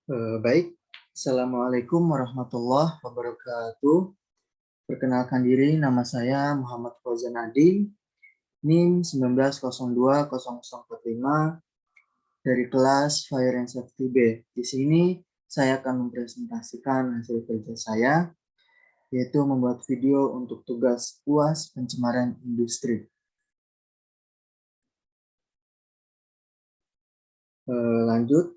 Baik, Assalamualaikum warahmatullahi wabarakatuh. Perkenalkan diri, nama saya Muhammad Fauzan Adi, NIM 19020045 dari kelas Fire and Safety B. Di sini saya akan mempresentasikan hasil kerja saya, yaitu membuat video untuk tugas UAS pencemaran industri. Lanjut.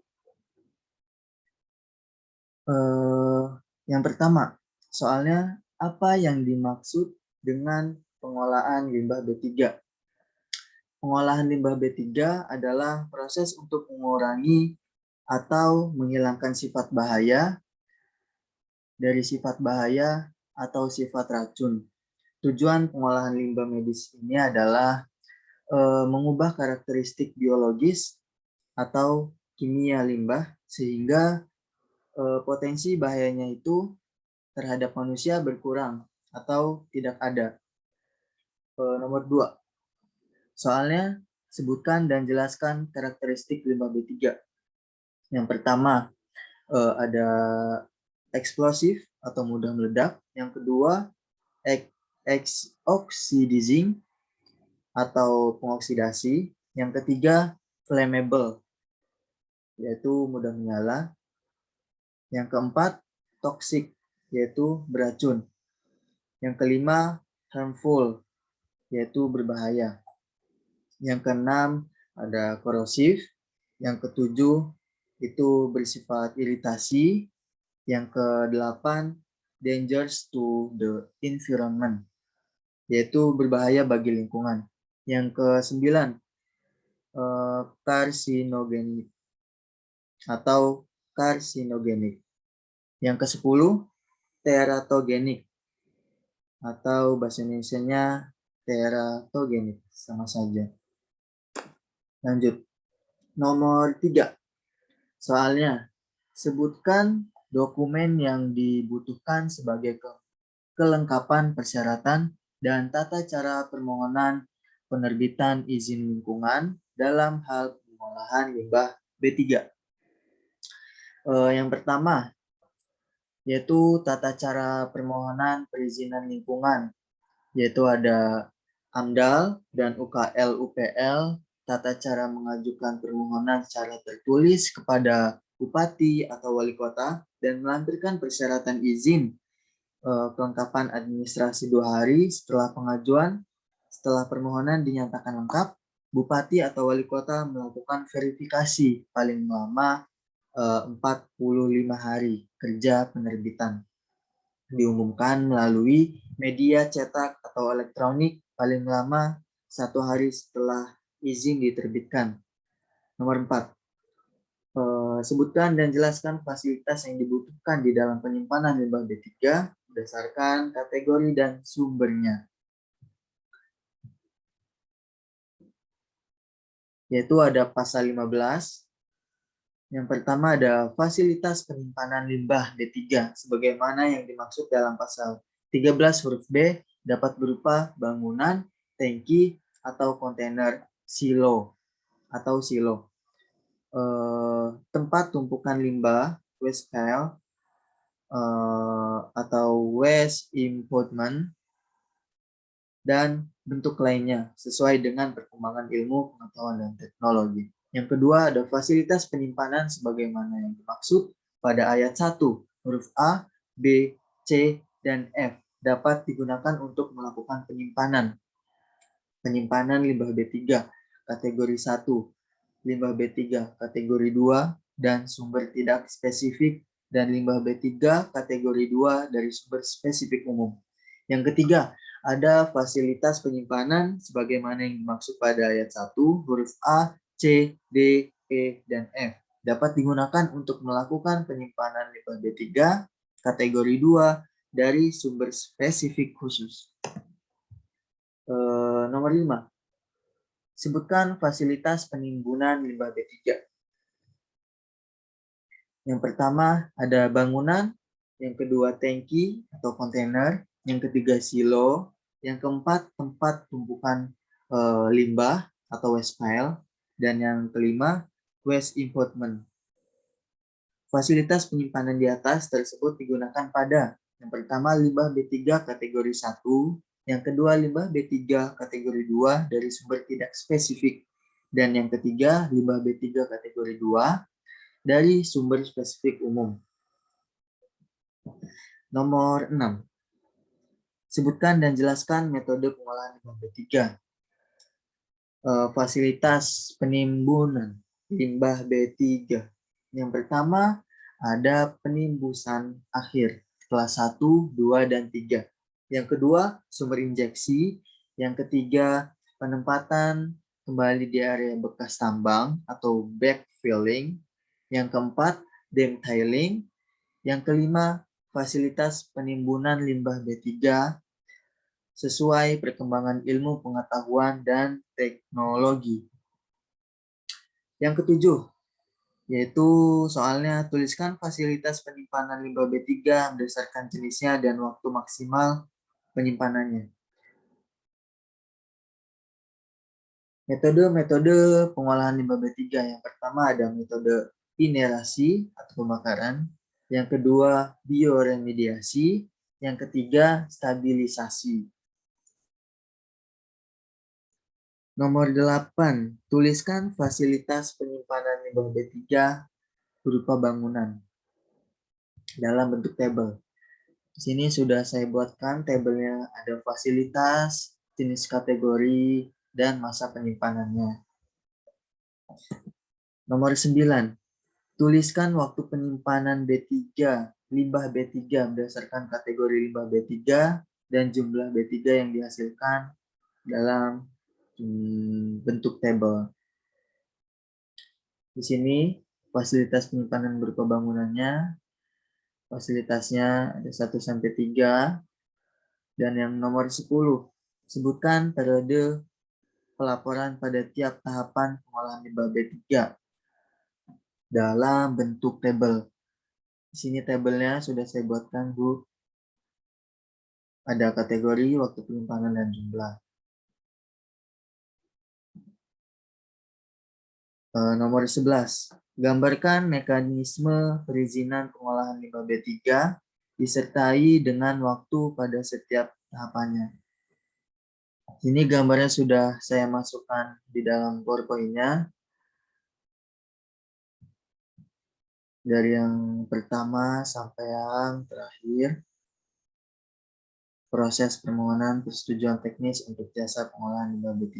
Yang pertama, soalnya apa yang dimaksud dengan pengolahan limbah B3? Pengolahan limbah B3 adalah proses untuk mengurangi atau menghilangkan sifat bahaya dari sifat bahaya atau sifat racun. Tujuan pengolahan limbah medis ini adalah mengubah karakteristik biologis atau kimia limbah sehingga potensi bahayanya itu terhadap manusia berkurang atau tidak ada. Nomor 2. Soalnya, sebutkan dan jelaskan karakteristik limbah B3. Yang pertama, ada eksplosif atau mudah meledak. Yang kedua, oxidizing atau pengoksidasi. Yang ketiga, flammable, yaitu mudah menyala. Yang keempat, toxic, yaitu beracun. Yang kelima, harmful, yaitu berbahaya. Yang keenam, ada korosif. Yang ketujuh, itu bersifat iritasi. Yang kedelapan, dangerous to the environment, yaitu berbahaya bagi lingkungan. Yang kesembilan, karsinogenik atau karsinogenik. Yang kesepuluh, teratogenik atau bahasa Indonesianya teratogenik, sama saja. Lanjut. Nomor 3. Soalnya, sebutkan dokumen yang dibutuhkan sebagai kelengkapan persyaratan dan tata cara permohonan penerbitan izin lingkungan dalam hal pengolahan limbah B3. Yang pertama, yaitu tata cara permohonan perizinan lingkungan, yaitu ada AMDAL dan UKL-UPL, tata cara mengajukan permohonan secara tertulis kepada bupati atau wali kota, dan melampirkan persyaratan izin kelengkapan administrasi 2 hari setelah pengajuan. Setelah permohonan dinyatakan lengkap, bupati atau wali kota melakukan verifikasi paling lama 45 hari kerja penerbitan. Diumumkan melalui media cetak atau elektronik paling lama 1 hari setelah izin diterbitkan. Nomor 4. Sebutkan dan jelaskan fasilitas yang dibutuhkan di dalam penyimpanan limbah B3 berdasarkan kategori dan sumbernya. Yaitu ada pasal 15. Yang pertama ada fasilitas penyimpanan limbah B3 sebagaimana yang dimaksud dalam pasal 13 huruf B dapat berupa bangunan, tangki, atau kontainer silo atau silo. Tempat tumpukan limbah, waste pile, atau waste impoundment, dan bentuk lainnya sesuai dengan perkembangan ilmu, pengetahuan, dan teknologi. Yang kedua ada fasilitas penyimpanan sebagaimana yang dimaksud pada ayat 1 huruf A, B, C, dan F dapat digunakan untuk melakukan penyimpanan. Penyimpanan limbah B3 kategori 1, limbah B3 kategori 2 dan sumber tidak spesifik, dan limbah B3 kategori 2 dari sumber spesifik umum. Yang ketiga, ada fasilitas penyimpanan sebagaimana yang dimaksud pada ayat 1 huruf A, C, D, E, dan F. Dapat digunakan untuk melakukan penyimpanan limbah B3 kategori 2 dari sumber spesifik khusus. Nomor 5. Sebutkan fasilitas penimbunan limbah B3. Yang pertama ada bangunan, yang kedua tangki atau kontainer, yang ketiga silo, yang keempat tempat tumpukan limbah atau waste pile, dan yang kelima waste impoundment. Fasilitas penyimpanan di atas tersebut digunakan pada yang pertama limbah B3 kategori 1, yang kedua limbah B3 kategori 2 dari sumber tidak spesifik, dan yang ketiga limbah B3 kategori 2 dari sumber spesifik umum. Nomor 6. Sebutkan dan jelaskan metode pengolahan limbah B3. Fasilitas penimbunan limbah B3. Yang pertama ada penimbusan akhir kelas 1, 2, dan 3. Yang kedua sumber injeksi. Yang ketiga penempatan kembali di area bekas tambang atau backfilling. Yang keempat detailing. Yang kelima fasilitas penimbunan limbah B3 sesuai perkembangan ilmu pengetahuan dan teknologi. Yang ketujuh, yaitu soalnya tuliskan fasilitas penyimpanan limbah B3 berdasarkan jenisnya dan waktu maksimal penyimpanannya. Metode-metode pengolahan limbah B3 yang pertama ada metode inerasi atau pembakaran, yang kedua bioremediasi, yang ketiga stabilisasi. Nomor 8, tuliskan fasilitas penyimpanan limbah B3 berupa bangunan dalam bentuk tabel. Di sini sudah saya buatkan tabelnya, ada fasilitas, jenis kategori, dan masa penyimpanannya. Nomor 9, tuliskan waktu penyimpanan B3, limbah B3 berdasarkan kategori limbah B3 dan jumlah B3 yang dihasilkan dalam bentuk tabel. Di sini fasilitas penyimpanan berupa bangunannya, fasilitasnya ada 1-3, dan yang nomor 10, sebutkan periode pelaporan pada tiap tahapan pengolahan limbah B3 dalam bentuk tabel. Di sini tabelnya sudah saya buatkan, Bu. Ada kategori, waktu penyimpanan, dan jumlah. Nomor 11, gambarkan mekanisme perizinan pengolahan limbah B3 disertai dengan waktu pada setiap tahapannya. Ini gambarnya sudah saya masukkan di dalam PowerPoint-nya. Dari yang pertama sampai yang terakhir. Proses permohonan persetujuan teknis untuk jasa pengolahan limbah B3.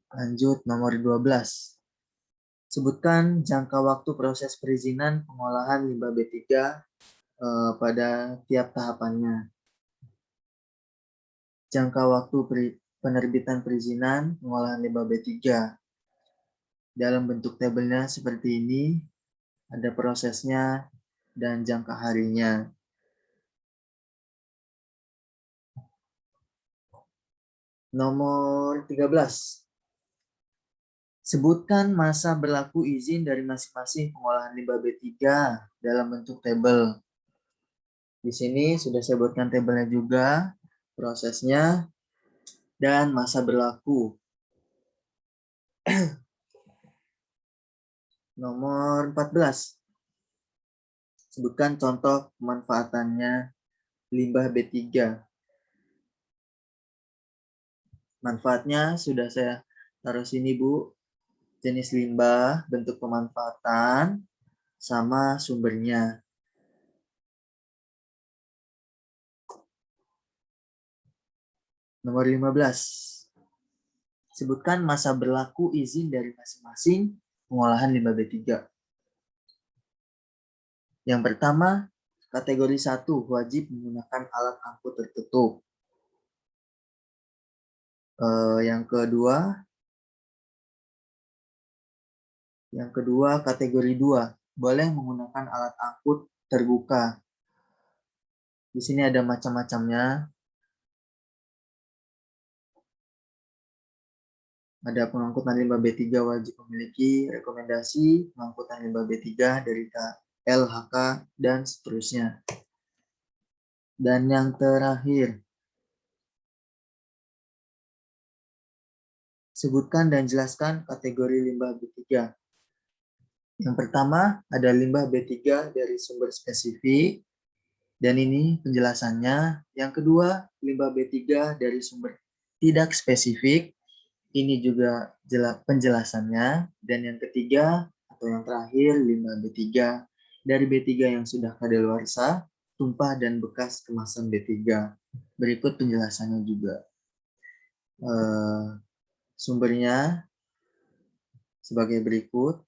Lanjut nomor 12. Sebutkan jangka waktu proses perizinan pengolahan limbah B3 pada tiap tahapannya. Jangka waktu penerbitan perizinan pengolahan limbah B3. Dalam bentuk tabelnya seperti ini, ada prosesnya dan jangka harinya. Nomor 13. Sebutkan masa berlaku izin dari masing-masing pengolahan limbah B3 dalam bentuk tabel. Di sini sudah saya buatkan tabelnya juga, prosesnya, dan masa berlaku. Nomor 14. Sebutkan contoh pemanfaatannya limbah B3. Manfaatnya sudah saya taruh sini, Bu. Jenis limbah, bentuk pemanfaatan, sama sumbernya. Nomor 15. Sebutkan masa berlaku izin dari masing-masing pengolahan limbah B3. Yang pertama, kategori 1 wajib menggunakan alat angkut tertutup. Yang kedua kategori 2 boleh menggunakan alat angkut terbuka. Di sini ada macam-macamnya. Ada pengangkutan limbah B3 wajib memiliki rekomendasi pengangkutan limbah B3 dari KLHK dan seterusnya. Dan yang terakhir, sebutkan dan jelaskan kategori limbah B3. Yang pertama ada limbah B3 dari sumber spesifik, dan ini penjelasannya. Yang kedua, limbah B3 dari sumber tidak spesifik, ini juga penjelasannya. Dan yang ketiga atau yang terakhir, limbah B3 dari B3 yang sudah kadaluarsa, tumpah dan bekas kemasan B3. Berikut penjelasannya juga. Sumbernya sebagai berikut.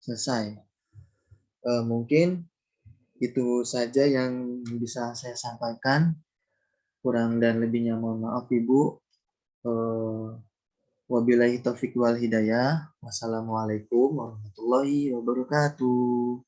Selesai. Mungkin itu saja yang bisa saya sampaikan. Kurang dan lebihnya mohon maaf Ibu. Wabillahi taufiq wal hidayah. Wassalamualaikum warahmatullahi wabarakatuh.